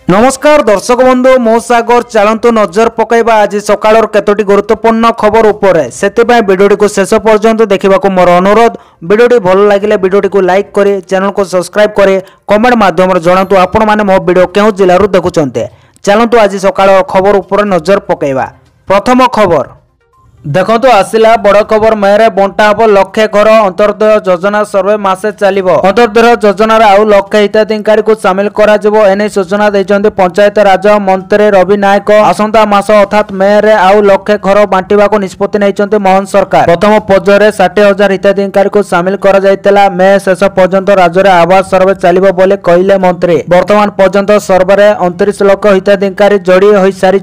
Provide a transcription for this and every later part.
नमस्कार दर्शक बंधु मो सागर चलतु नजर पकईबा आज सकाळ केतोटी गुरुत्वपूर्ण खबर उपरे सेतिबाई वीडियोटी को शेष पर्यंत देखा मोर अनुरोध। वीडियोटी भल लगे वीडियोटी को लाइक करी चैनल को सब्सक्राइब करी कमेंट माध्यम जणातु आपण माने मो वीडियो केउ जिल्लारू देखुचंते। चलतु आज सकाळ खबर उपरे नजर पकईबा। प्रथम खबर देखो आसिला बड़ खबर मेरे बंटा हम लक्षे घर अंत्योदय योजना सर्वे मासे चलो। अंत्योदय योजनार आउ लक्षे हिताधिकारी को सामिल कर सूचना देते पंचायत राज मंत्री रवि नायक। आसंता मास अर्थात मे रे आउ लक्षे घर बांटिबा को निष्पत्ति नहीं मोहन सरकार। प्रथम पर्यायर 60,000 हिताधिकारी को सामिल कर मे शेष पर्यंत राज्य में आवास सर्वे चलो बोली कहले मंत्री। वर्तमान पर्यंत सर्वे 29 लाख हिताधिकारी जोड़ी हो सारी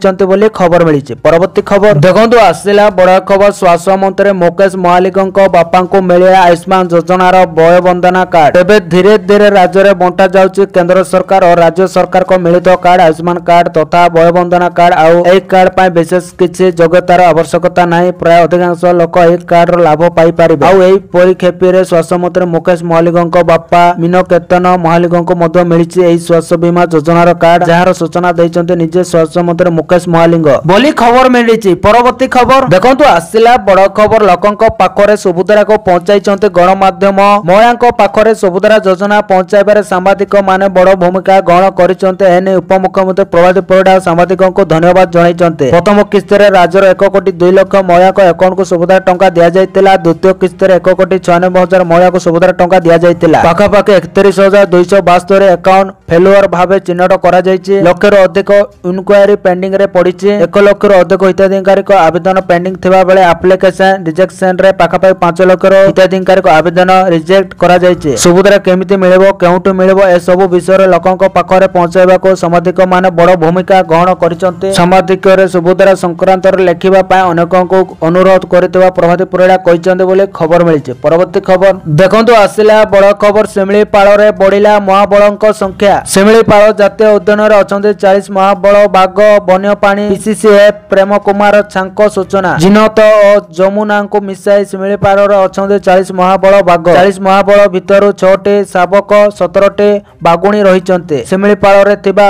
खबर मिली। परवर्ती खबर देखो आसिला बड़ खबर स्वास्थ्य मंत्री मुकेश महालिक बापा को मिले आयुष्मान योजनार वय वंदना कार्ड। तेज धीरे धीरे राज्य में बंटा जाउछि केंद्र सरकार और राज्य सरकार को मिलित कार्ड आयुष्मान कार्ड तथा वय वंदना कार्ड। आउ कार्ड पर विशेष किसी योग्यतार आवश्यकता नहीं। प्राय अधिकांश लोक कार्ड लाभ पाई पारिबे। आउ एही परिखेपी रे स्वास्थ्य मंत्री मुकेश महालिक बापा मीनकेतन महालिक को मध्य मिलिछि एही स्वास्थ्य बीमा योजनार कार्ड जहार सूचना दैछन्ते निजे स्वास्थ्य मंत्री मुकेश महालिक बोली खबर मिलिछि। परवर्ती खबर देखो आसिला बड़ खबर लोकंक पाखरे सुभद्रा को पहुंचाई गणमाध्यम। महिला पाखरे सुभद्रा योजना पहुंचाइबार सांबादिक माने बड़ भूमिका ग्रहण करिसेंते। उपमुख्यमंत्री प्रभात परिड़ा सांबादिकों को धन्यवाद जणाइछन्ते। प्रथम किस्ती रे राज्यर 1 कोटी 2 लाख महिला अकाउंट को सुभद्रा टंका दिया जाइतिला। द्वितीय किस्ती रे 1 कोटी 96,000 महिला को सुभद्रा टंका दिया जाइतिला। पाखापाखि 31,252 अकाउंट फेलुअर भावे चिन्हट करा जाइछि। लक्षर अधिक इनक्वायरी पेंडिंग रे पड़िछि। 1 लाख अधिक हिताधिकारी को आवेदन पेंडिंग थिबा बेले एप्लिकेशन रिजेक्शन रे पाखापाखि 5 लाख हिताधिकारी को आवेदन रिजेक्ट करा जाइछि। सुभद्रा केमिति मिलिबो केउटु मिलिबो ए सब विषय रे लोकंक पाखरे पहुंचाइबा को सामाजिक माने बड़ भूमिका ग्रहण करिसंते। सामाजिक रे सुभद्रा संक्रांत रे लेखिबा पाए अनेकों को अनुरोध करथिबा प्रभात परिड़ा कहिसंते बोले खबर मिलिछि। परवर्ती खबर देखंतु आसिला बड़ खबर शिमिलीपाल रे बढ़िला महाबळंक संख्या। शिमिलीपाल जातीय उद्यान रे अछंते 40 महाबळ बाघ वन्यप्राणी पीसीसीएफ प्रेम कुमार छांको सूचना। जिनत और जमुना को मिसाई शिमिलीपाल अच्छा 40 महाबल बाघ। 40 महाबल भितर 6टी शावक 17टी बागुणी रही। शिमिलीपाल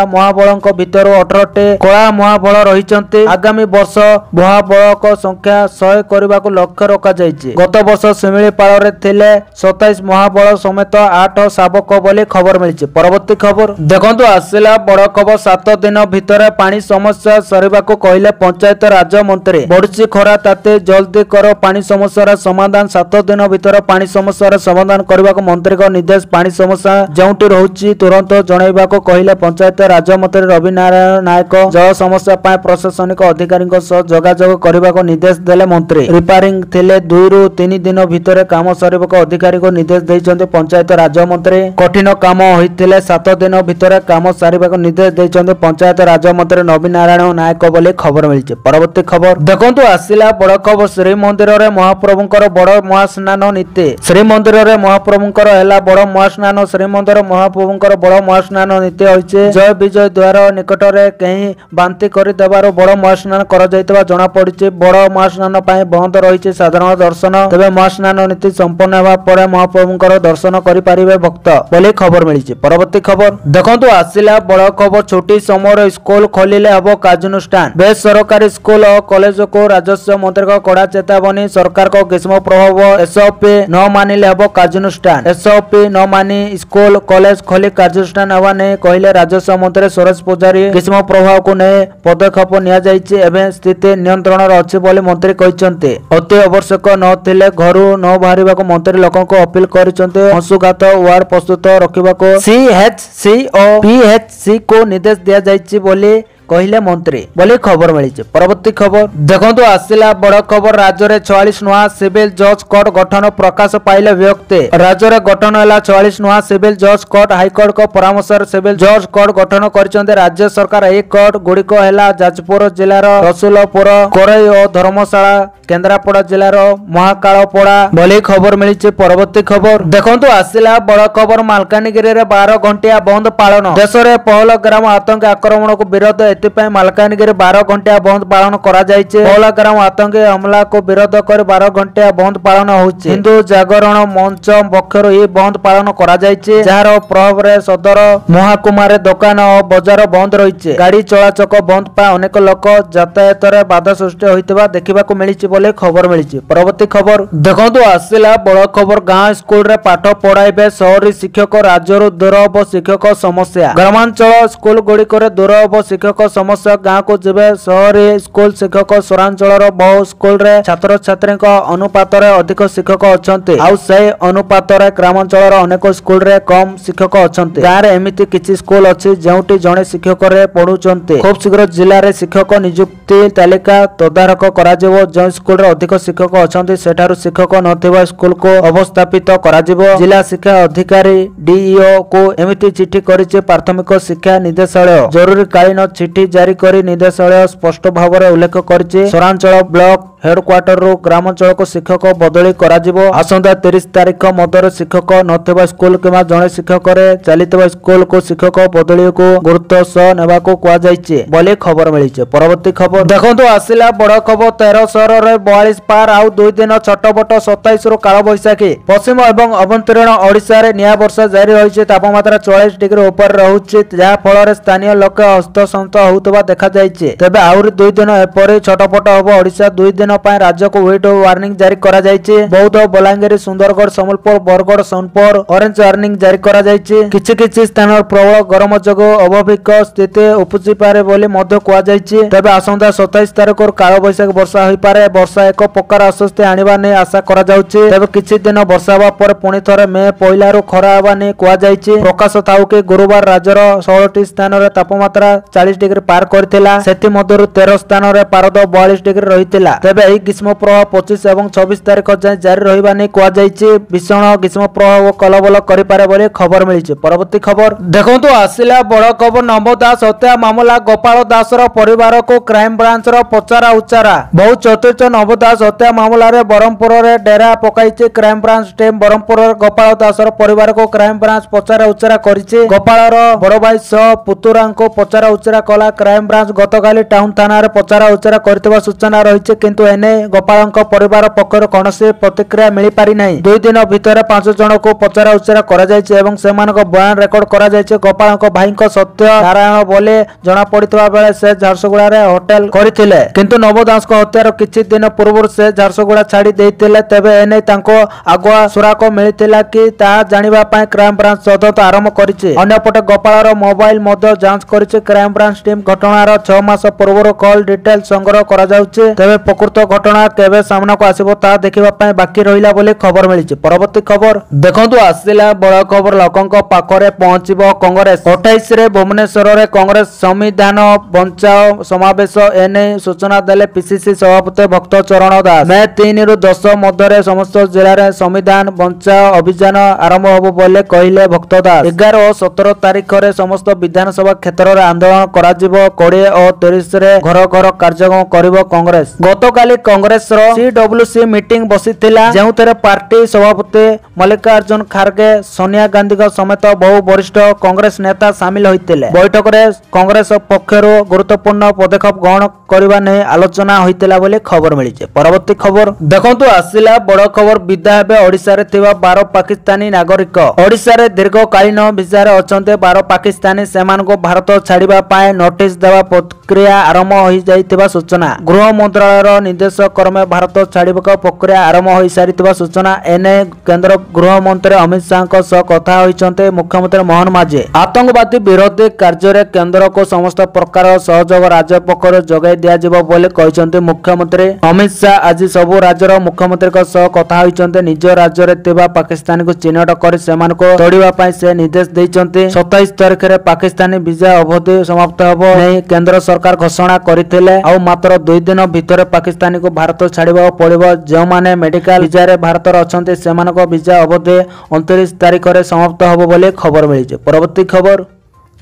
महाबल भितर 18टी कला महाबल रही। आगामी वर्ष महाबल संख्या 100 करने को लक्ष्य रखा जाइए। गत वर्ष शिमिलीपाल थिले 27 महाबल समेत 8 शावक बोली खबर मिली। परवर्ती खबर देखो आसिला बड़ खबर 7 दिन भितर पानी समस्या सरिबा को कहले पंचायत राज मंत्री। बढ़ुची खरा ताते जल्दी करो पानी समस्या समाधान। 7 दिन भितर पानी समस्या समाधान करने को मंत्री का निर्देश। पानी समस्या जोटी रोची तुरंत जनइबा को कहले पंचायत राज मंत्री रवि नारायण नायक। जल समस्या पाए प्रशासनिक अधिकारी जोगाजोग करने को निर्देश देले मंत्री। रिपेयरिंग थिले 2 ରୁ 3 दिन भितर काम सरिबा को अधिकारी को निर्देश देइछन्ते पंचायत राज मंत्री। कठिन काम होइथिले 7 दिन भितर काम सारिबा को निर्देश देइछन्ते पंचायत राज मंत्री रवि नारायण नायक बोले खबर मिलिছে। परवर्ती खबर देखंतु आसिला बड़ खबर श्रीमंदिर रे महाप्रभुंकर बड़ महास्नान नीति। श्रीमंदिर रे महाप्रभुंकर हैला बड़ महास्नान। श्रीमंदिर महाप्रभुंकर बड़ महास्नान नीति होइছে। जय विजय द्वार निकट रे कहीं बांती करि देबार बड़ महास्नान करा जाइतबा जणा पड़िছে। बड़ महास्नान पई बंद रहिছে साधारण दर्शन। तबे महास्नान नीति संपन्न हेबा परे महाप्रभुंकर दर्शन करि पारिबे भक्त बोली खबर मिलिছে। परवर्ती खबर देखंतु आसिला बड़ खबर छोटी समय स्कूल खोलिले हबो कार्यानुष्ठान। बेसरकारी स्कूल और कॉलेज को राजस्व मंत्री का कड़ा चेतावनी। सरकार को ग्रीष्म प्रभाव एसओपी न मानिले हबो कार्यानुष्ठान। एसओपी न मानी स्कूल कॉलेज खोली कार्यानुष्ठान हेबा नै कहले राजस्व मंत्री सुरेश पुजारी। ग्रीष्म प्रभाव को नै पदक्षेप निया जाइछि। एबे स्थिति नियंत्रण रे अछि बोली मंत्री कहिसंते। अति आवश्यक न थिले घरु न बाहरिबा को मंत्री लोकन को अपील करिसंते। अंशुघात वार्ड प्रस्तुत रखिबा को सीएचसी और पीएचसी को निर्देश दिया जाइछि बोली कहले मंत्री बोली खबर मिली। परवर्ती खबर देखो आसिला बड़ खबर राज्य में 44 नुआ सिविल जज कोर्ट गठन प्रकाश पाइले व्यक्ति। राज्य में गठन है 44 नुआ सिविल जज कोर्ट। हाईकोर्ट को परामर्श सिविल जज कोर्ट गठन कर राज्य सरकार। एक कोर्ट गुड़िक है जाजपुर जिलार रसुलपुर कोरई और धर्मशाला केन्द्रापड़ा जिलार महाकालपड़ा बोली खबर मिली। परवर्ती खबर देखो आसिला बड़ खबर मालकानगिरी 12 घंटिया बंद पालन। देश में पहल ग्राम आतंकी आक्रमण को विरोध एथिपाई मालकानगिरी 12 घंटिया बंद पालन करा जायचे। बौलाग्राम आतंकी हमला को विरोध कर 12 घंटिया बंद पालन होउचे। हिंदू जागरण मंच पक्षरु यह बंद पालन करा जायचे, जार प्रभाव रे सदर महाकुमारी दुकान और बजार बंद रही। गाड़ी चलाचक बंद पाई अनेक लोक यातायात रे बाधा सृष्टि होइतिबा देखिबाकू मिलिछि बोले खबर मिलिछि। परवर्ती खबर देखंतु आसिला बड़ खबर। गाँ स्कूल रे पाठ पढ़ाइबे शहरी शिक्षक, राज्य दूर हब शिक्षक समस्या। ग्रामांचल स्कूल गुड़िक दूर हब शिक्षक समस्या। गाँव को जीवे शहरी स्कूल शिक्षक। सहरांचल बहु स्कूल रे छात्र छात्री अनुपात अधिक शिक्षक अच्छा, आउ से अनुपात ग्रामांचल अनेक स्कूल रे कम शिक्षक अच्छा। गाँव में एमती किसी स्कूल अच्छी जोटी जड़े शिक्षक पढ़ुंट। खूब शीघ्र जिले में शिक्षक नियुक्ति तालिका तदारख करा जो स्कूल रे अधिक शिक्षक अच्छा सेठारु शिक्षक नथिबा स्कूल को अवस्थापित करा जिला शिक्षा अधिकारी डीईओ को एमती चिठी करिছে प्राथमिक शिक्षा निर्देशालय। जरूरीकालीन चिठी जारी कर निर्देशालय स्पष्ट भाव में उल्लेख करिছে सहरांचल ब्लॉक हेडक्वार्टर रू ग्रामांचल को शिक्षक बदली करा आसंता 30 तारीख मध्य शिक्षक नथिबा स्कूल किंवा जड़े शिक्षक चलता स्कूल को शिक्षक बदली को गुरुत्व सह नेबा को कहा जायছে बोले खबर मिली। परवर्ती खबर देखंतु आसिला बड़ खबर। 13 शहर में 42 पार आउ 2 दिन छटपट। 27 रु काल बैशाखी पश्चिम एवं अभ्यंतरीण ओडिशा रे निया वर्षा जारी रही। तापमात्रा 40 डिग्री ऊपर रहुछि, जहा फल स्थानीय लोक हस्तसंत होउतबा देखा जायছে। तबे आउरी 2 दिन एपरि छटपट होबो। ओडिशा 2 दिन राज्य को व्हाइट वार्निंग जारी करा जायछि। बौद्ध, बलांगीर, सुंदरगढ़, सम्बलपुर, बरगढ़, सोनपुर ऑरेंज वार्निंग जारी करा जायछि। किछि स्थान प्रबल गरम जोगु अभाविक स्थिति उपजि पारे बोली मध्य कहा जायछि। तबे आसंता 27 तारिख काल बैशाखी वर्षा होई पारे। वर्षा एक प्रकार आश्वस्ति आनिबा नै आशा करा जाउछि। तबे किछि दिन वर्षा होबा पर पुणी थरे मे पहिला रु खरा होबा नै कहा जायछि। प्रकाश थाउ कि गुरुवार राज्यर 16टी स्थान रे तापमात्रा 40 डिग्री पार करथिला। सेति मध्यरु 13 स्थान रे पारद 42 डिग्री रहितिला। तबे एही ग्रीष्म प्रवाह 25 एवं 26 तारिख जाए जारी रहिबा नै कहा जायछि। भीषण ग्रीष्म प्रवाह कलबल करि पारे बोली खबर मिलिछि। परवर्ती खबर देखंतु आसिला बड़ खबर। नव दास हत्या मामला गोपाल दास रो परिवार को क्राइम ब्रांच रो पचारा उचारा। बहु चतुर्थ नव दास हत्या मामला रे बरहमपुर रे डेरा पकाइछि क्राइम ब्रांच टीम। बरहमपुर रे गोपाल दास रो परिवार को क्राइम ब्रांच पचारा उचारा करिछि। गोपाल रो बड़ भाई सह पुतुरा को पचारा उचारा कला क्राइम ब्रांच। गतकाली टाउन थाना रे पचारा उचारा करथिबा सूचना रहिछि, किंतु एने गोपाल परिवार पक्षर कौन प्रतिक्रिया मिल पारि नहीं। 2 दिन भीतर 5 जन को पचरा उचरा करा जायछि एवं सेमानक बयान रेकर्ड करा जायछि। गोपाल भाई सत्य नारायण बोले जना पड़ितबा बेले से झारसुगुड़ा रे होटल करथिले, किंतु नव दास को हत्यार किछि दिन पूर्व से झारसुगुड़ा छाड़ी देथिले। तबे एने तांको आगुआ सुराक मिलिथिला कि ता जानिबा पय क्राइम ब्रांच तदंत आरंभ करिछि। अन्यपटे गोपाल मोबाइल मध्य जांच करिछि क्राइम ब्रांच टीम। घटनार 6 मास पूर्व कॉल डिटेल संग्रह करा जाउछि। तबे प्रकृत घटना केबे सामना को आसीबो ता देखिबा पय बाकी रहिला बोले खबर मिलिछि। परवर्ती खबर देखंतु आसिला बड़ खबर। लोकंक पाखरे पहुंचिबो कांग्रेस। 28 रे भुवनेश्वर रे कांग्रेस संविधान बंचाओ समावेश एने सूचना देले पीसीसी सभापति भक्त चरण दास। मे 3 रु 10 मध्य समस्त जिले में संविधान बंचाओ अभियान आरंभ होबो बोले कहिले भक्त दास। 11 और 17 तारिख रे समस्त विधानसभा क्षेत्र रे आंदोलन करा जिवो। 20 और 30 रे घर घर कार्यक्रम करिवो कांग्रेस। गतकाली कांग्रेस रो सीडब्ल्यूसी मीटिंग बसिथिला, जेउतरे पार्टी सभापति मल्लिकार्जुन खड़गे, सोनिया गांधी समेत बहु वरिष्ठ कांग्रेस नेता सामिल होइतिले। बैठक रे कांग्रेस पक्षरु गुरुत्वपूर्ण पदक्षेप ग्रहण करबा नै आलोचना होइतिला बोले खबर मिलिছে। परवर्ती खबर देखंतु आसिला बड़ खबर। विदा हेबे ओडिसा रे थिबा 12 पाकिस्तानी नागरिक। ओडिसा रे दीर्घकालीन भिसा रे अछन्ते 12 पाकिस्तानी सेमान को भारत छाड़िबा पाए नोटिस देवा प्रक्रिया आरंभ होई जाइतिबा सूचना। गृह मंत्रालय रो निर्देश क्रमे भारत छाड़िबा प्रक्रिया आरंभ होई सारितिबा सूचना। एने केंद्र गृह मंत्री अमित शाह को सह कथा होइचन्ते मुख्यमंत्री मोहन माझी। आतंकवादी विरोधी कार्य रे केंद्र को समस्त प्रकार सहयोग राज्य पक्षर जोगाई दिया जिवो बोले कहिचन्ते मुख्यमंत्री अमित शाह। आज सबु राज्यर मुख्यमंत्री को सह कथा होइचन्ते। निज राज्य रे थिबा पाकिस्तानी को चिन्हट कर सेमान को तोड़िबा पय से निर्देश दैचन्ते। 27 तारिख रे पाकिस्तानी वीजा अवधि समाप्त होबो नै केंद्र सरकार घोषणा करिथिले। आ मात्र 2 दिन भितर पाकिस्तानी को भारत छाड़िबा पड़िबो। जो माने मेडिकल वीजा रे भारत रे अछन्ते सेमानक वीजा अवधि 29 तारिख रे समाप्त होबो बोले खबर मिलिছে। परवर्ती खबर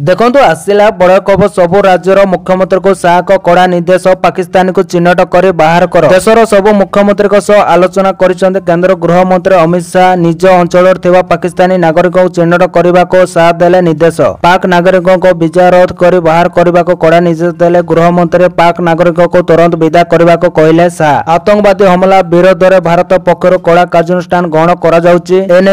देखंतु आसिला बड़ खबर सबु राज्यर मुख्यमंत्री को शाह कड़ा निर्देश पाकिस्तानी को चिन्हट कर बाहर कर देशर सबु मुख्यमंत्री सह आलोचना करिसेंते केंद्र गृह मंत्री अमित शाह निज अंचल पाकिस्तानी नागरिक को चिन्हट करने को शाह देले निर्देश पाक नागरिकों को वीजा रद्द कर बाहर करने को कड़ा निर्देश देले गृह मंत्री पाक नागरिक को तुरंत विदा करने को कहले शाह आतंकवादी हमला विरोध में भारत पक्षर कड़ा कार्यानुष्ठान ग्रहण कर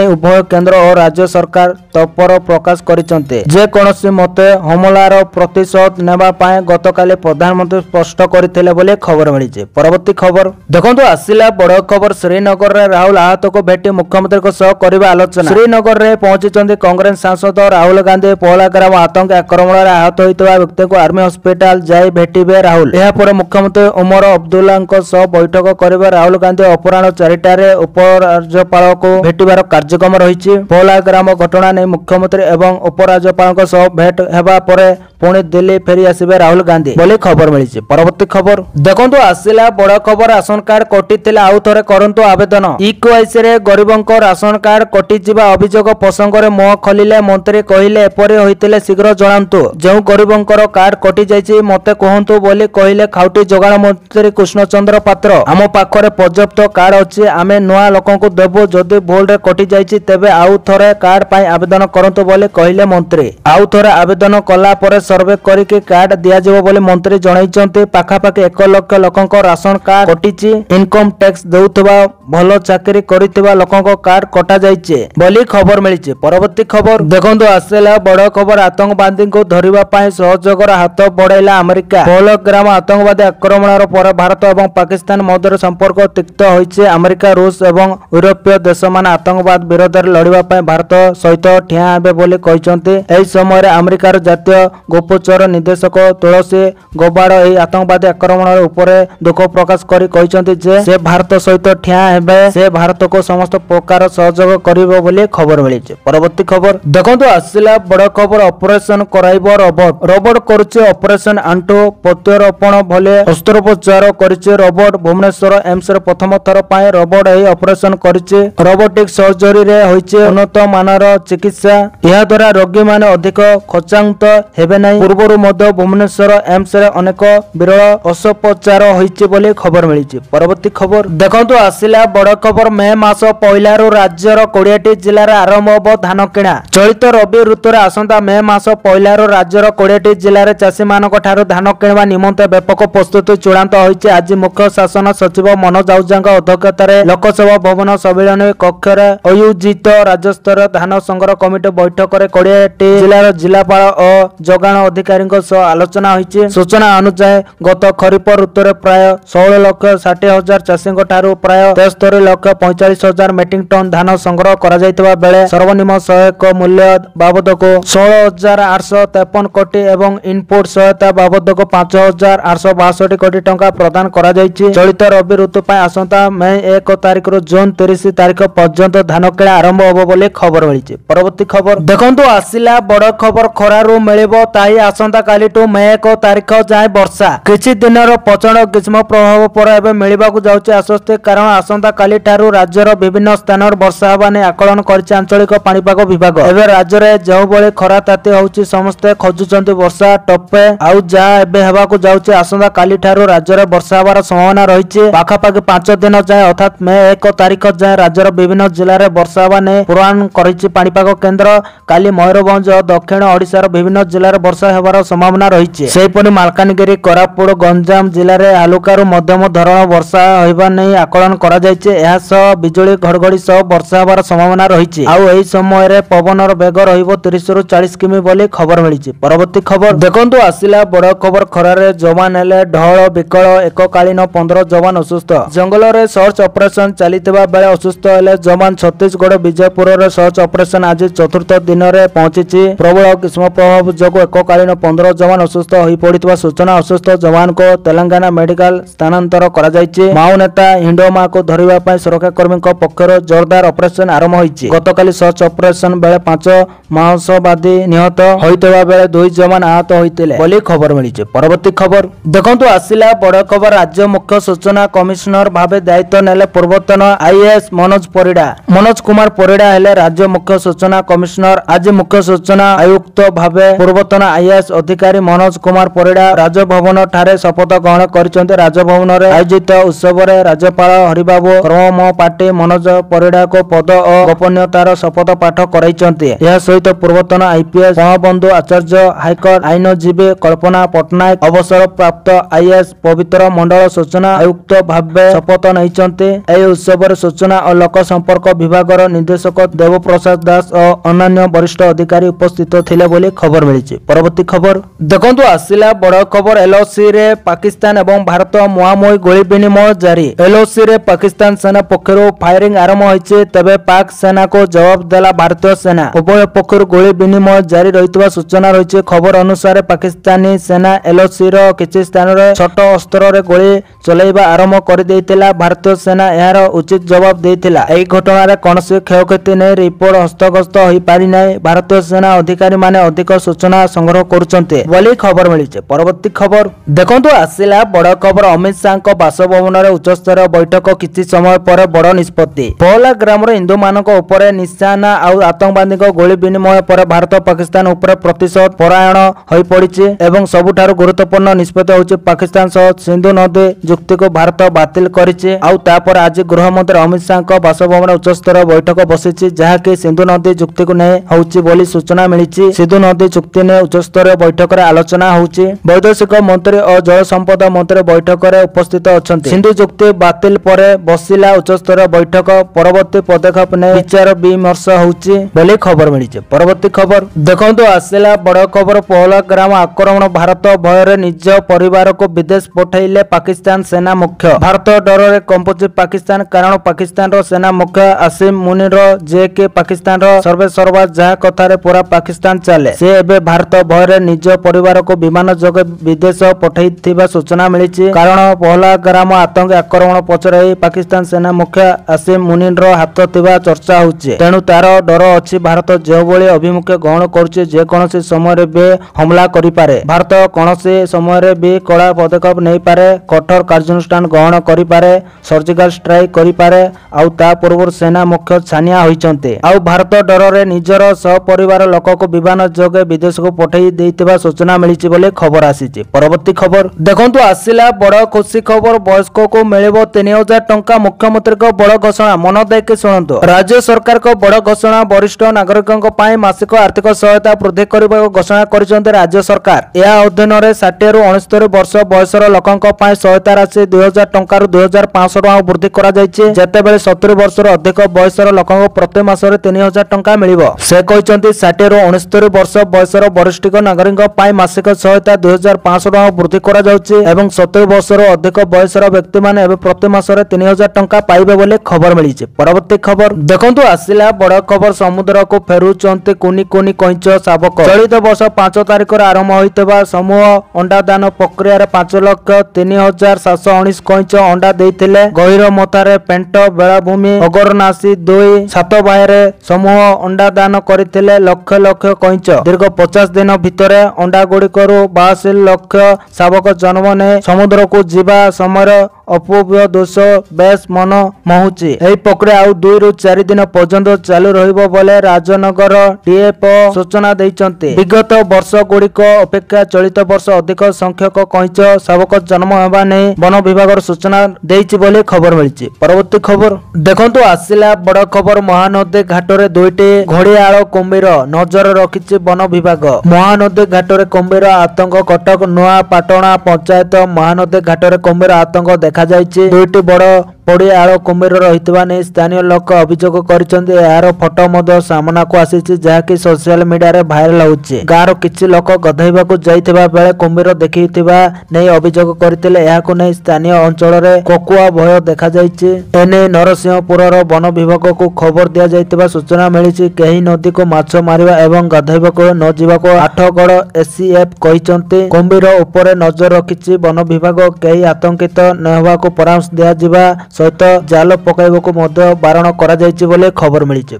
उभय केंद्र और राज्य सरकार तत्पर प्रकाश करिसेंते जे कोनोसी मते हमलार प्रतिशोध नेबा पाए गतकाली प्रधानमंत्री स्पष्ट करथिले बोले खबर मिली। परवर्ती खबर देखंतु आसिला बड़ खबर श्रीनगर रे राहुल आहत को भेटी मुख्यमंत्री को सह करबा आलोचना श्रीनगर रे पहुंचीचंदी कांग्रेस सांसद राहुल गांधी पहलाग्राम आतंक आक्रमण रे आहत होइतबा व्यक्ति को आर्मी हॉस्पिटल जाई भेटिबे राहुल एहा पर मुख्यमंत्री उमर अब्दुल्ला को सह बैठक करबा राहुल गांधी अपराह्न 4टा रे उपराज्यपाल को भेटिबार कार्यक्रम रहिछि पहलाग्राम घटना नै मुख्यमंत्री एवं उपराज्यपाल सह भेट हेबा परे पुणी दिल्ली फेरी आसबे राहुल गांधी बोली खबर मिली। परवर्ती खबर देखंतु आसिला बड़ खबर राशन कार्ड कटिथिला आउ थरे करंतु आवेदन इक्वाइसी रे गरीबंको राशन कार्ड कटि जिबा अभियोग प्रसंग रे मुह खोलिले मंत्री कहिले एपरि होइतिले शीघ्र जणांतु जेउ गरीबंकर कार्ड कटि जाइछि मते कहंतु बोली कहिले खाउटी जोगाण मंत्री कृष्णचंद्र पात्र आम पाखरे पर्याप्त कार्ड अछि आमे नुआ लोकंकु देबो जदि भूल रे कटि जाइछि तेबे आउ थरे कार्ड पाई आवेदन करंतु बोली कहिले मंत्री आउ थरे आवेदन कला परे सर्वे करिके कार्ड दिया जेबो बोली मंत्री जणाइचंते पाखापाखि 1 लाख लोकंक राशन कार्ड कटिछि इनकम टैक्स देउथबा भलो चाकरी करितबा लोकंक कार्ड कटा जाइछे बोली खबर मिलिছে। परवर्ती खबर देखंतु आसेला बड़ खबर आतंकवादी को धरिबा पाई सहयोगर हाथ बढ़ाइला अमेरिका पहलगाम आतंकवादी आक्रमण पर भारत एवं पाकिस्तान मध्य संपर्क तिक्त होइछे अमेरिका रूस एवं यूरोपीय देश मान आतंकवाद विरोध में लड़िबा पाई भारत सहित ठिया हेबे बोली कहिसंते एही समय रे अमेरिकार जातीय गुप्तचर निर्देशक तुलसी गोबाड़ एही आतंकवादी आक्रमण उपरे दुख प्रकाश करी कहिसंते जे से भारत सहित ठिया हेबे से भारत को समस्त प्रकार सहयोग करिबो बोली खबर मिली। परवर्ती खबर देखंतु आसिला बड़ खबर ऑपरेशन कराइबो रोबोट करूचे ऑपरेशन आंटो प्रत्यारोपण भले अस्त्रोपचार करिचे रोबोट भुवनेश्वर एम्स रे प्रथम थर पाए रोबोट एही ऑपरेशन करिचे रोबोटिक सर्जरी रे होइचे उन्नत मानर चिकित्सा यह द्वारा रोगी माने अधिक खर्चांत हेबे नै पूर्वरु मध्य भुवनेश्वर एम्स रे अनेक विरल अस्त्रोपचार होइचे बोली खबर मिली। परवर्ती खबर देखंतु आसिला बड़ खबर मे मास पहिलारु राज्यर 20टी जिल्लार आरंभ होबो धान किणा चलित रबी ऋतुरे आसंता मे मास पहिलारु राज्यर 20टी जिल्लार चाषी मानक ठारू धान किणवा निमंते व्यापक प्रस्तुति चूड़ांत होइছে आज मुख्य शासन सचिव मनोज आहुजाଙ୍କ अध्यक्षतार लोकसभा भवन सम्मेलन कक्ष रे आयोजित राज्यस्तर धान संग्रह कमिटी बैठक रे 20टी जिल्लार जिलापाल और जोगाण अधिकारी सह आलोचना होइছে सूचना अनुसार गत खरीफ ऋतुरे प्राय 16,60,000 चाषी ठारू प्राय 73,45,000 मेट्रिक टन धान संग्रह करा जाइतबा बेले सर्वनिम्न सहायक मूल्य बाबद को 16,853 कोटी एवं इनपुट सहायता बाबद को 5,862 कोटी टंका प्रदान करा जाइछि। चलित रबी ऋतु पाई आसंता मई 1 तारिख रु जून 30 तारिख पर्यंत धान किणा आरंभ होबो बोली खबर मिलिछि। परवर्ती खबर देखंतु आसिला बड़ खबर खरारु मिलिबो ताई आसंता कालीटू मई 1 तारिख जाय वर्षा किछि दिनर प्रचंड ग्रीष्म प्रभाव पर एबे मिलिबाकू जाउछि आश्वस्ति कारण आसंता काली ठारू राज्यर विभिन्न स्थान वर्षा हेबा नै आकलन करिछि आंचलिक पाणीपाग विभाग एबे राज्य रे जेउ बळे खरा ताती होउछि समस्ते खोजुचंती वर्षा टपे आउ जा एबे हेबाकू जाउछि आसंता काली ठारू राज्य रे वर्षा हेबार संभावना रहिछि पाखापाखि 5 दिन जाय अर्थात मई 1 तारिख जाय राज्यर विभिन्न जिल्ला रे वर्षा हेबा नै पूर्वानुमान करिछि पाणीपाग केंद्र काली मयूरभंज दक्षिण ओडिसा विभिन्न जिल्ला रे वर्षा हेबार संभावना रहिछि सेहिपरि मालकानगिरी कोरापुट गंजाम जिल्ला रे हालुकारू मध्यम धरण वर्षा होइबा नै आकलन करा जायछि एहा सह बिजुली घड़घड़ी सह वर्षा हेबार संभावना रहिछि आउ एही समय रे पवनर बेग रहिबो 30 रु 40 किमी बोली खबर मिलिछि। परवर्ती खबर देखंतु आसिला बड़ खबर खरारे जवान हेले ढळ विकल एककालीन 15 जवान असुस्थ जंगल रे सर्च ऑपरेशन चलितबा बेले असुस्थ हेले जवान छत्तीसगढ़ विजयपुर रे सर्च ऑपरेशन आज चतुर्थ दिन रे पहुंचीछि प्रबल ग्रीष्म प्रभाव जोगु ଏକକାଳୀନ 15 ଯବାନ ଅସୁସ୍ଥ ହୋଇପଡ଼ିଥିବା ସୂଚନା। ଅସୁସ୍ଥ ଯବାନଙ୍କୁ ତେଲେଙ୍ଗାନା ମେଡିକାଲ ସ୍ଥାନାନ୍ତର କରାଯାଇଛି। ମାଓ ନେତା ହିଣ୍ଡୋମାକୁ ଧରିବା ପାଇଁ ସୁରକ୍ଷାକର୍ମୀଙ୍କ ପକ୍ଷରୁ ଜୋରଦାର ଅପରେସନ ଆରମ୍ଭ ହୋଇଛି। ଗତକାଲି ସର୍ଚ୍ଚ ଅପରେସନ ବେଳେ 5 ମାଓବାଦୀ ନିହତ ହୋଇଥିବା ବେଳେ 2 ଯବାନ ଆହତ ହୋଇଥିଲେ ବୋଲି ଖବର ମିଳିଛି। ପରବର୍ତ୍ତୀ ଖବର ଦେଖନ୍ତୁ ଆସିଲା ବଡ଼ ଖବର। ରାଜ୍ୟ ମୁଖ୍ୟ ସୂଚନା କମିଶନର ଭାବେ ଦାୟିତ୍ୱ ନେଲେ ପୂର୍ବତନ ଆଇଏଏସ୍ ମନୋଜ ପରିଡ଼ା। ମନୋଜ କୁମାର ପରିଡ଼ା ହେଲେ ରାଜ୍ୟ ମୁଖ୍ୟ ସୂଚନା କମିଶନର। ଆଜି ମୁଖ୍ୟ ସୂଚନା ଆୟୁକ୍ତ ଭାବେ ପୂର୍ବତନ ଆଇଏଏସ୍ ଅଧିକାରୀ ମନୋଜ କୁମାର ପରିଡ଼ା ରାଜଭବନ ଠାରେ ଶପଥ ଗ୍ରହଣ କରିଛନ୍ତି। ରାଜଭବନରେ ଆୟୋଜିତ ଉତ୍ସବରେ ରାଜ୍ୟପାଳ ହରିବାବୁ କର୍ମପାଠୀ ମନୋଜ ପରିଡ଼ାଙ୍କୁ ପଦ ଓ ଗୋପନୀୟତାର ଶପଥ ପାଠ କରାଇଛନ୍ତି। ଏହା ସହିତ ପୂର୍ବତନ ଆଇପିଏସ୍ ବଙ୍ଗବନ୍ଧୁ ଆଚାର୍ଯ୍ୟ, ହାଇକୋର୍ଟ ଆଇନଜୀବୀ କଳ୍ପନା ପଟ୍ଟନାୟକ, ଅବସରପ୍ରାପ୍ତ ଆଇଏଏସ୍ ପବିତ୍ର ମଣ୍ଡଳ ସୂଚନା ଆୟୁକ୍ତ ଭାବେ ଶପଥ ନେଇଛନ୍ତି। ଏହି ଉତ୍ସବରେ ସୂଚନା ଓ ଲୋକ ସମ୍ପର୍କ ବିଭାଗର ନିର୍ଦ୍ଦେଶକ ଦେବପ୍ରସାଦ ଦାସ ଓ ଅନ୍ୟାନ୍ୟ ବରିଷ୍ଠ ଅଧିକାରୀ ଉପସ୍ଥିତ ଥିଲେ ବୋଲି ଖବର ମିଳିଛି। ପରବର୍ତ୍ତୀ ଖବର ଦେଖନ୍ତୁ ଆସିଲା ବଡ଼ ଖବର। ଏଲଓସି ରେ ପାକିସ୍ତାନ ଏବଂ ଭାରତ ମୁହାଁମୁହିଁ ଗୁଳି ବିନିମୟ ଜାରି। ଏଲଓସି ରେ ପାକିସ୍ତାନ ସେନା ପକ୍ଷରୁ ଫାୟାରିଂ ଆରମ୍ଭ ହୋଇଛି। ତେବେ ପାକ୍ ସେନାକୁ ଜବାବ ଦେଲା ଭାରତୀୟ ସେନା। ଉଭୟ ପକ୍ଷରୁ ଗୁଳି ବିନିମୟ ଜାରି ରହିଥିବା ସୂଚନା ରହିଛି। ଖବର ଅନୁସାରେ ପାକିସ୍ତାନୀ ସେନା ଏଲଓସି ର କିଛି ସ୍ଥାନରେ ଛୋଟ ଅସ୍ତ୍ରରେ ଗୁଳି ଚଳାଇବା ଆରମ୍ଭ କରିଦେଇଥିଲା। ଭାରତୀୟ ସେନା ଏହାର ଉଚିତ ଜବାବ ଦେଇଥିଲା। ଏହି ଘଟଣାରେ କୌଣସି କ୍ଷୟକ୍ଷତି ନେଇ ରିପୋର୍ଟ ହସ୍ତଗତ ହୋଇପାରିନାହିଁ। ଭାରତୀୟ ସେନା ଅଧିକାରୀମାନେ ଅଧିକ ସୂଚନା ସଂଗ୍ରହ କରୁଛନ୍ତି ବୋଲି ଖବର ମିଳିଛି। ପରବର୍ତ୍ତୀ ଖବର ଦେଖନ୍ତୁ ଆସିଲା ବଡ଼ ଖବର। ଅମିତ ଶାହଙ୍କ ବାସଭବନରେ ଉଚ୍ଚସ୍ତରୀୟ ବୈଠକ କିଛି ସମୟ ପରେ ବଡ଼ ନିଷ୍ପତ୍ତି। ପହଲା ଗ୍ରାମର ହିନ୍ଦୁମାନଙ୍କ ଉପରେ ନିଶାନା ଆଉ ଆତଙ୍କବାଦୀଙ୍କ ଗୁଳି ବିନିମୟ ପରେ ଭାରତ ପାକିସ୍ତାନ ଉପରେ ପ୍ରତିଶୋଧ ପରାୟଣ ହୋଇପଡ଼ିଛି ଏବଂ ସବୁଠାରୁ ଗୁରୁତ୍ୱପୂର୍ଣ୍ଣ ନିଷ୍ପତ୍ତି ହେଉଛି ପାକିସ୍ତାନ ସହ ସିନ୍ଧୁ ନଦୀ ଚୁକ୍ତିକୁ ଭାରତ ବାତିଲ କରିଛି। ଆଉ ତାପରେ ଆଜି ଗୃହମନ୍ତ୍ରୀ ଅମିତ ଶାହଙ୍କ ବାସଭବନରେ ଉଚ୍ଚସ୍ତରୀୟ ବୈଠକ ବସିଛି, ଯାହାକି ସିନ୍ଧୁ ନଦୀ ଚୁକ୍ତିକୁ ନେଇ ହେଉଛି ବୋଲି ସୂଚନା ମିଳିଛି। ସିନ୍ଧୁ ନଦୀ ଚୁକ୍ତି ନେଇ ଉଚ୍ଚସ୍ତରୀୟ ବୈଠକରେ ଆଲୋଚନା ହେଉଛି। ବୈଦେଶିକ ମନ୍ତ୍ରୀ ଓ ଜଳସମ୍ପଦ ମନ୍ତ୍ରୀ ବୈଠକରେ ଉପସ୍ଥିତ ଅଛନ୍ତି। ସିନ୍ଧୁ ଚୁକ୍ତି ବାତିଲ ପରେ ବସିଲା ଉଚ୍ଚସ୍ତରୀୟ ବୈଠକ। ପରବର୍ତ୍ତୀ ପଦକ୍ଷେପ ନେଇ ବିଚାର ବିମର୍ଶ ହେଉଛି ବୋଲି ଖବର ମିଳିଛି। ପରବର୍ତ୍ତୀ ଖବର ଦେଖନ୍ତୁ ଆସିଲା ବଡ଼ ଖବର। ପହଲଗାମ ଆକ୍ରମଣ ଭାରତ ଭୟରେ ନିଜ ପରିବାରକୁ ବିଦେଶ ପଠାଇଲେ ପାକିସ୍ତାନ ସେନା ମୁଖ୍ୟ। ଭାରତ ଡରରେ କମ୍ପୁଛି ପାକିସ୍ତାନ, କାରଣ ପାକିସ୍ତାନର ସେନା ମୁଖ୍ୟ ଆସିମ ମୁନିର, ଯିଏକି ପାକିସ୍ତାନର ସର୍ବେସର୍ବା ଯାହା କଥାରେ ପୁରା ପାକିସ୍ତାନ ଚାଲେ, ସେ ଏବେ ଭାରତ ଭୟରେ ନିଜ ପରିବାରକୁ ବିମାନ ଯୋଗେ ବିଦେଶ ପଠାଇଥିବା ସୂଚନା ମିଳିଛି। କାରଣ ପହଲଗାମ ଆତଙ୍କୀ ଆକ୍ରମଣ ପଛରେ ଏହି ପାକିସ୍ତାନ ସେନା ମୁଖ୍ୟ ଆସିମ ମୁନିର ହାତ ଥିବା ଚର୍ଚ୍ଚା ହେଉଛି। ତେଣୁ ତାର ଡର ଅଛି ଭାରତ ଯେଉଁଭଳି ଅଭିମୁଖ୍ୟ ଗ୍ରହଣ କରୁଛି ଯେକୌଣସି ସମୟରେ ବି ହମଲା କରିପାରେ। ଭାରତ କୌଣସି ସମୟରେ ବି କଡ଼ା ପଦକ୍ଷେପ ନେଇପାରେ, କଠୋର କାର୍ଯ୍ୟାନୁଷ୍ଠାନ ଗ୍ରହଣ କରିପାରେ, ସର୍ଜିକାଲ ଷ୍ଟ୍ରାଇକ୍ କରିପାରେ। ଆଉ ତା ପୂର୍ବରୁ ସେନା ମୁଖ୍ୟ ଛାନିଆ ହୋଇଛନ୍ତି। ଆଉ ଭାରତ ଡରରେ ନିଜର ସହପରିବାର ଲୋକକୁ ବିମାନ ଯୋଗେ ବିଦେଶକୁ ପଠାଇ ଦେଇଥିବା ସୂଚନା ମିଳିଛି ବୋଲି ଖବର ଆସିଛି। ପରବର୍ତ୍ତୀ ଖବର ଦେଖନ୍ତୁ ଆସିଲା ବଡ଼ ଖୁସି ଖବର। ବୟସ୍କକୁ ମିଳିବ 3000 ଟଙ୍କା। ମୁଖ୍ୟମନ୍ତ୍ରୀଙ୍କ ବଡ଼ ଘୋଷଣା, ମନ ଦେଇକି ଶୁଣନ୍ତୁ। ରାଜ୍ୟ ସରକାରଙ୍କ ବଡ଼ ଘୋଷଣା। ବରିଷ୍ଠ ନାଗରିକଙ୍କ ପାଇଁ ମାସିକ ଆର୍ଥିକ ସହାୟତା ବୃଦ୍ଧି କରିବାକୁ ଘୋଷଣା କରିଛନ୍ତି ରାଜ୍ୟ ସରକାର। ଏହା ଅଧୀନରେ 60 ରୁ 69 ବର୍ଷ ବୟସର ଲୋକଙ୍କ ପାଇଁ ସହାୟତା ରାଶି 2000 ଟଙ୍କାରୁ 2500 ଟଙ୍କା ବୃଦ୍ଧି କରାଯାଇଛି। ଯେତେବେଳେ 70 ବର୍ଷରୁ ଅଧିକ ବୟସର ଲୋକଙ୍କୁ ପ୍ରତି ମାସରେ 3000 ଟଙ୍କା ମିଳିବ। ସେ କହିଛନ୍ତି 60 ରୁ 69 ବର୍ଷ ବୟସର ବରିଷ୍ଠ ନାଗରିକଙ୍କ ପାଇଁ ମାସିକ ସହାୟତା 2500 ଟଙ୍କା ବୃଦ୍ଧି କରାଯାଉଛି ଏବଂ 70 ବର୍ଷରୁ ଅଧିକ ବୟସର ବ୍ୟକ୍ତିମାନେ ଏବେ ପ୍ରତି ମାସରେ 3000 ଟଙ୍କା ପାଇବେ ବୋଲି ଖବର ମିଳିଛି। ପରବର୍ତ୍ତୀ ଖବର ଦେଖନ୍ତୁ ଆସିଲା ବଡ଼ ଖବର। ସମୁଦ୍ରକୁ ଫେରୁଛନ୍ତି କୁନି କୁନି କଇଁଛ ଶାବକ। ଚଳିତ ବର୍ଷ 5 ତାରିଖରେ ଆରମ୍ଭ ହୋଇଥିବା ସମୂହ ଅଣ୍ଡାଦାନ ପ୍ରକ୍ରିୟାରେ 5,03,719 କଇଁଛ ଅଣ୍ଡା ଦେଇଥିଲେ। ଗହିରମଥାରେ ପେଣ୍ଟ ବେଳାଭୂମି ଅଗରନାସୀ 2 ସାତବାହିରେ ସମୂହ ଅଣ୍ଡାଦାନ କରିଥିଲେ ଲକ୍ଷ ଲକ୍ଷ କଇଁଛ। ଦୀର୍ଘ 50 ଦିନ ଭିତରେ ଅଣ୍ଡାଗୁଡ଼ିକରୁ 82 ଲକ୍ଷ ଶାବକ ଜନ୍ମ ନେଇ ସମୁଦ୍ରକୁ ଯିବା ସମୟରେ ଅପୂର୍ବ ଦୃଶ୍ୟ ବେଶ ମନ ମୋହୁଛି। ଏହି ପ୍ରକ୍ରିୟା ଆଉ 2 ରୁ 4 ଦିନ ପର୍ଯ୍ୟନ୍ତ ଚାଲୁ ରହିବ ବୋଲି ରାଜନଗର ଡିଏଫଓ ସୂଚନା ଦେଇଛନ୍ତି। ବିଗତ ବର୍ଷ ଗୁଡ଼ିକ ଅପେକ୍ଷା ଚଳିତ ବର୍ଷ ଅଧିକ ସଂଖ୍ୟକ କଇଁଛ ଶାବକ ଜନ୍ମ ହେବା ନେଇ ବନ ବିଭାଗର ସୂଚନା ଦେଇଛି ବୋଲି ଖବର ମିଳିଛି। ପରବର୍ତ୍ତୀ ଖବର ଦେଖନ୍ତୁ ଆସିଲା ବଡ଼ ଖବର। ମହାନଦୀ ଘାଟରେ 2ଟି ଘଡ଼ିଆଳ କୁମ୍ଭୀର, ନଜର ରଖିଛି ବନ ବିଭାଗ। ମହାନଦୀ ଘାଟରେ କୁମ୍ଭୀର ଆତଙ୍କ। କଟକ ନୂଆପାଟଣା ପଞ୍ଚାୟତ ମହାନଦୀ ଘାଟରେ କୁମ୍ଭୀର ଆତଙ୍କ ଦେଖାଯାଇଛି। 2ଟି ବଡ଼ ପଡ଼ିଆ ଆଳ କୁମ୍ଭୀର ରହିଥିବା ନେଇ ସ୍ଥାନୀୟ ଲୋକ ଅଭିଯୋଗ କରିଛନ୍ତି। ଏହାର ଫଟୋ ମଧ୍ୟ ସାମ୍ନାକୁ ଆସିଛି, ଯାହାକି ସୋସିଆଲ ମିଡିଆରେ ଭାଇରାଲ ହେଉଛି। ଗାଁର କିଛି ଲୋକ ଗାଧୋଇବାକୁ ଯାଇଥିବା ବେଳେ କୁମ୍ଭୀର ଦେଖିଥିବା ନେଇ ଅଭିଯୋଗ କରିଥିଲେ। ଏହାକୁ ନେଇ ସ୍ଥାନୀୟ ଅଞ୍ଚଳରେ କୋକୁଆ ଭୟ ଦେଖାଯାଇଛି। ଏନେଇ ନରସିଂହପୁରର ବନ ବିଭାଗକୁ ଖବର ଦିଆଯାଇଥିବା ସୂଚନା ମିଳିଛି। କେହି ନଦୀକୁ ମାଛ ମାରିବା ଏବଂ ଗାଧୋଇବାକୁ ନ ଯିବାକୁ ଆଠଗଡ଼ ଏସିଏଫ୍ କହିଛନ୍ତି। କୁମ୍ଭୀର ଉପରେ ନଜର ରଖିଛି ବନ ବିଭାଗ। କେହି ଆତଙ୍କିତ ନ ହେବାକୁ ପରାମର୍ଶ ଦିଆଯିବା ସହିତ ଜାଲ ପକାଇବାକୁ ମଧ୍ୟ ବାରଣ କରାଯାଇଛି ବୋଲି ଖବର ମିଳିଛି।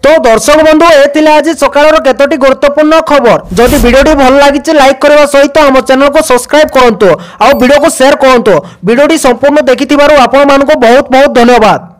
तो दर्शक बंधु ए आज सकाळ केतोटी गुरुत्वपूर्ण खबर। जदि वीडियोटी भल लगी लाइक करने सहित आम चैनल को सब्सक्राइब करंतु आ वीडियो को शेयर करंतु। वीडियोटी संपूर्ण देखि आपण मानको बहुत बहुत धन्यवाद।